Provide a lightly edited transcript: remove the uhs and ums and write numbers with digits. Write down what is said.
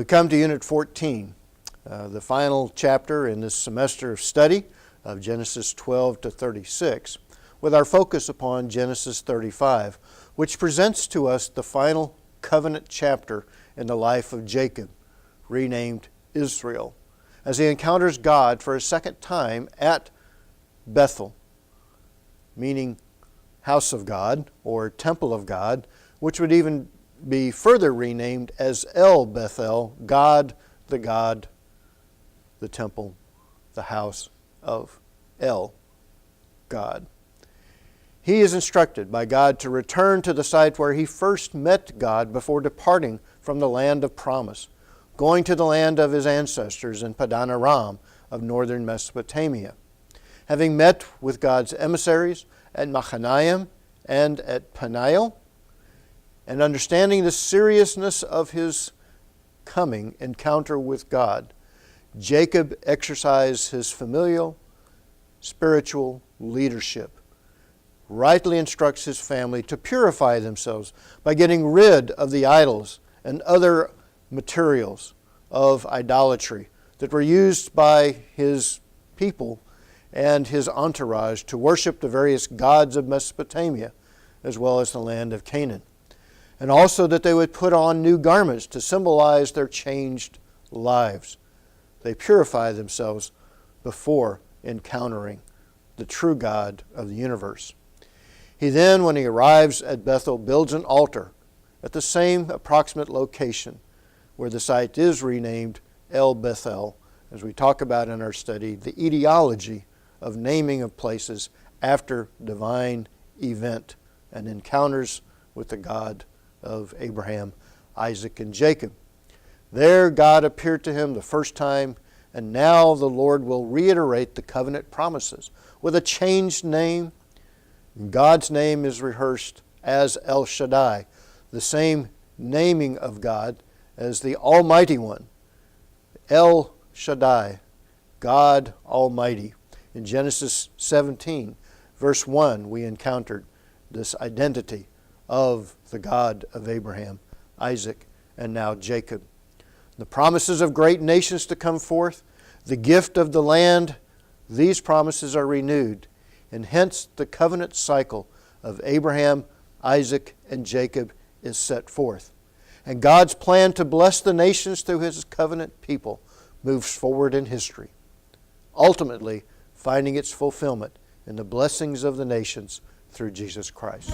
We come to Unit 14, the final chapter in this semester of study of Genesis 12 to 36, with our focus upon Genesis 35, which presents to us the final covenant chapter in the life of Jacob, renamed Israel, as he encounters God for a second time at Bethel, meaning house of God or temple of God, which would even be further renamed as El Bethel, God, the temple, the house of El, God. He is instructed by God to return to the site where he first met God before departing from the land of promise, going to the land of his ancestors in Padan Aram of northern Mesopotamia. Having met with God's emissaries at Machanaim and at Peniel, and understanding the seriousness of his coming encounter with God, Jacob exercised his familial, spiritual leadership, rightly instructs his family to purify themselves by getting rid of the idols and other materials of idolatry that were used by his people and his entourage to worship the various gods of Mesopotamia, as well as the land of Canaan. And also that they would put on new garments to symbolize their changed lives. They purify themselves before encountering the true God of the universe. He then, when he arrives at Bethel, builds an altar at the same approximate location where the site is renamed El Bethel, as we talk about in our study, the etiology of naming of places after divine event and encounters with the God of Abraham, Isaac, and Jacob. There God appeared to him the first time, and now the Lord will reiterate the covenant promises with a changed name. God's name is rehearsed as El Shaddai, the same naming of God as the Almighty One. El Shaddai, God Almighty. In Genesis 17, verse 1, we encountered this identity of the God of Abraham, Isaac, and now Jacob. The promises of great nations to come forth, the gift of the land, these promises are renewed, and hence the covenant cycle of Abraham, Isaac, and Jacob is set forth. And God's plan to bless the nations through his covenant people moves forward in history, ultimately finding its fulfillment in the blessings of the nations through Jesus Christ.